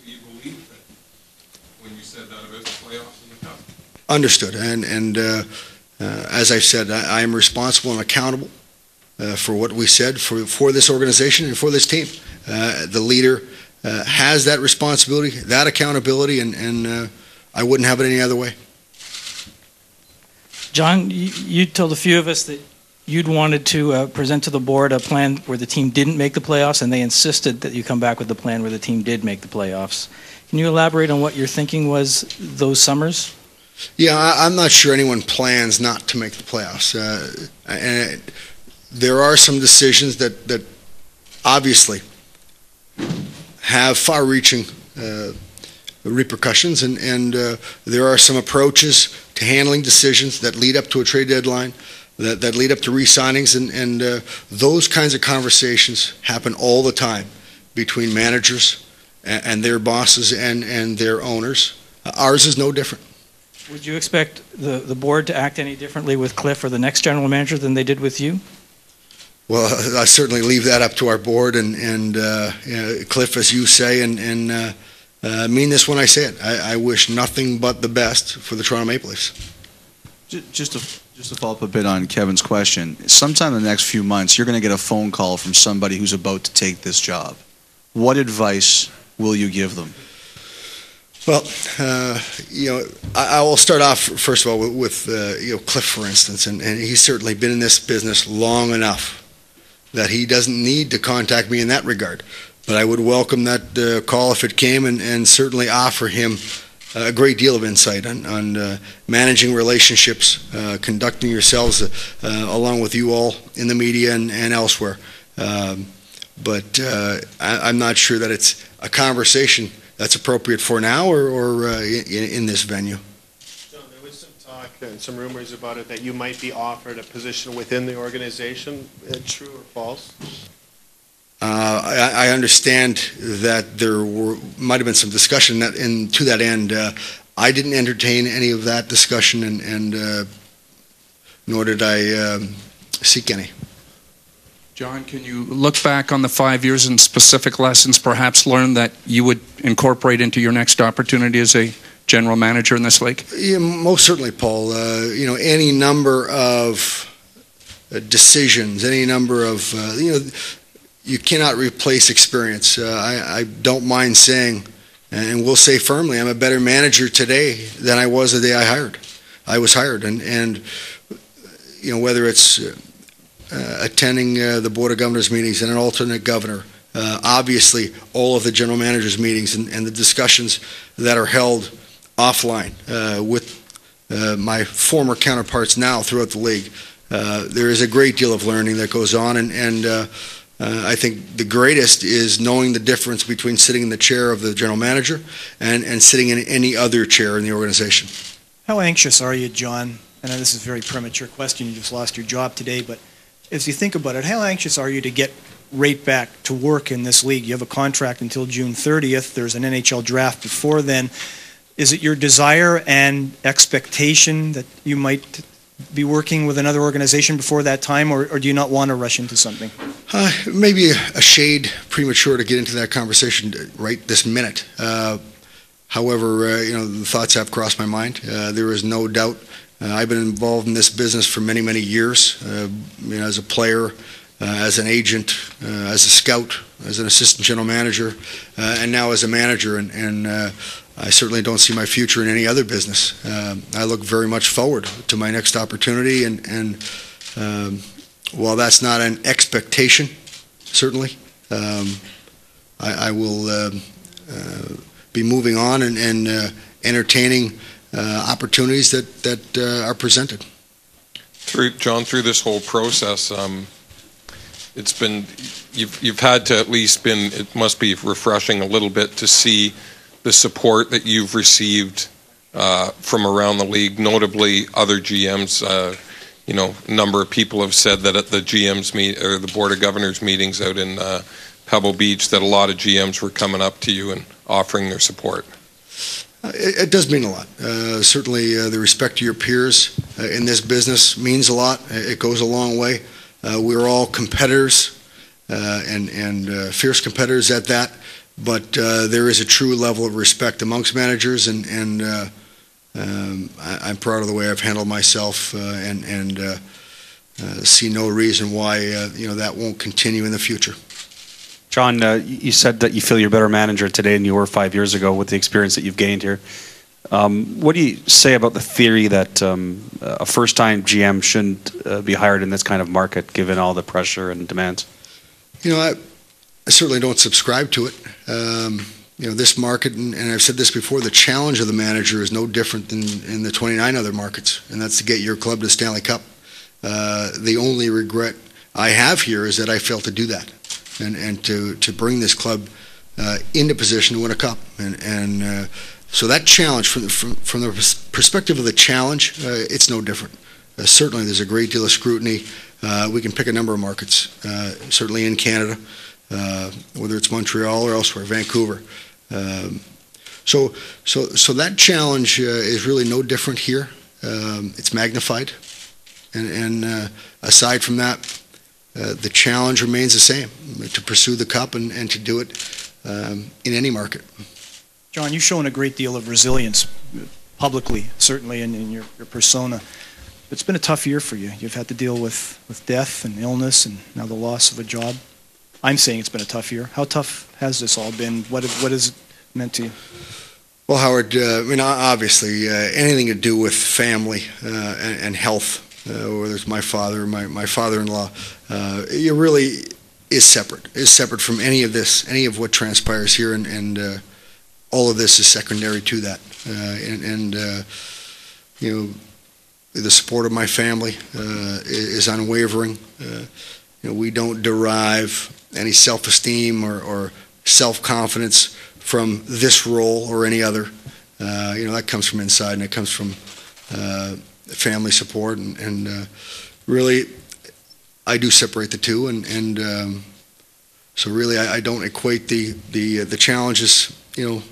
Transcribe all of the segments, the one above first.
you believe that when you said that about the playoffs in the Cup. Understood. And as I've said, I am responsible and accountable for what we said for this organization and for this team. The leader has that responsibility, that accountability, and I wouldn't have it any other way. John, you told a few of us that you'd wanted to present to the board a plan where the team didn't make the playoffs, and they insisted that you come back with the plan where the team did make the playoffs. Can you elaborate on what your thinking was those summers? Yeah, I'm not sure anyone plans not to make the playoffs. And there are some decisions that obviously have far-reaching repercussions, and there are some approaches to handling decisions that lead up to a trade deadline, that lead up to re-signings, and those kinds of conversations happen all the time between managers and their bosses and their owners. Ours is no different. Would you expect the board to act any differently with Cliff or the next general manager than they did with you? Well, I certainly leave that up to our board and Cliff, as you say, and mean this when I say it. I wish nothing but the best for the Toronto Maple Leafs. Just to follow up a bit on Kevin's question, sometime in the next few months, you're going to get a phone call from somebody who's about to take this job. What advice will you give them? Well, I will start off, first of all, with Cliff, for instance, and he's certainly been in this business long enough that he doesn't need to contact me in that regard. But I would welcome that call if it came, and certainly offer him a great deal of insight on managing relationships, conducting yourselves along with you all in the media and elsewhere. But I'm not sure that it's a conversation that's appropriate for now or in this venue. John, there was some talk and some rumors about it that you might be offered a position within the organization. True or false? I understand that there might have been some discussion to that end. I didn't entertain any of that discussion, and nor did I seek any. John, can you look back on the 5 years and specific lessons perhaps learned that you would incorporate into your next opportunity as a general manager in this league? Yeah, most certainly, Paul. Any number of decisions, any number of, you cannot replace experience. I don't mind saying, and will say firmly, I'm a better manager today than I was the day I was hired. And whether it's attending the Board of Governors meetings and an alternate governor, obviously all of the general managers meetings and the discussions that are held offline with my former counterparts now throughout the league. There is a great deal of learning that goes on, and I think the greatest is knowing the difference between sitting in the chair of the general manager and sitting in any other chair in the organization. How anxious are you, John? I know this is a very premature question. You just lost your job today, but as you think about it, how anxious are you to get right back to work in this league? You have a contract until June 30th. There's an NHL draft before then. Is it your desire and expectation that you might be working with another organization before that time, or do you not want to rush into something? Maybe a shade premature to get into that conversation right this minute. However, the thoughts have crossed my mind. There is no doubt. I've been involved in this business for many, many years, as a player, as an agent, as a scout, as an assistant general manager, and now as a manager, and I certainly don't see my future in any other business. I look very much forward to my next opportunity, and while that's not an expectation, certainly, I will be moving on and entertaining opportunities that are presented. John, through this whole process, it's been you've had to at least it must be refreshing a little bit to see the support that you've received from around the league, notably other GMs. A number of people have said that at the GMs or the Board of Governors meetings out in Pebble Beach, that a lot of GMs were coming up to you and offering their support. It does mean a lot. Certainly, the respect to your peers in this business means a lot. It goes a long way. We're all competitors and fierce competitors at that. but there is a true level of respect amongst managers, and I'm proud of the way I've handled myself, and see no reason why that won't continue in the future. John, you said that you feel you're a better manager today than you were 5 years ago with the experience that you've gained here. What do you say about the theory that a first-time GM shouldn't be hired in this kind of market, given all the pressure and demands? I certainly don't subscribe to it. This market, and I've said this before, the challenge of the manager is no different than in the 29 other markets, and that's to get your club to the Stanley Cup. The only regret I have here is that I failed to do that, and to bring this club into position to win a cup. And so that challenge, from the perspective of the challenge, it's no different. Certainly there's a great deal of scrutiny. We can pick a number of markets, certainly in Canada, whether it's Montreal or elsewhere, Vancouver. So that challenge is really no different here. It's magnified. And aside from that, the challenge remains the same, to pursue the cup and to do it in any market. John, you've shown a great deal of resilience publicly, certainly in your persona. It's been a tough year for you. You've had to deal with death and illness and now the loss of a job. I'm saying it's been a tough year. How tough has this all been? What has it meant to you? Well, Howard, obviously, anything to do with family and health, whether it's my father or my father-in-law, it really is separate from any of this, any of what transpires here, and all of this is secondary to that. The support of my family is unwavering. We don't derive any self-esteem or self-confidence from this role or any other. That comes from inside, and it comes from family support, and really, I do separate the two, and so really, I don't equate the challenges, to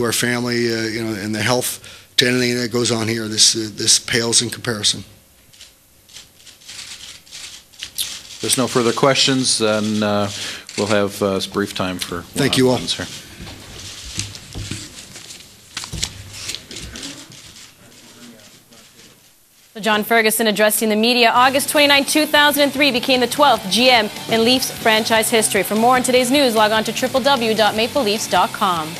our family, and the health, to anything that goes on here. This pales in comparison. There's no further questions, and we'll have a brief time for Thank you all. Here. John Ferguson addressing the media. August 29, 2003 became the 12th GM in Leafs franchise history. For more on today's news, log on to www.mapleleafs.com.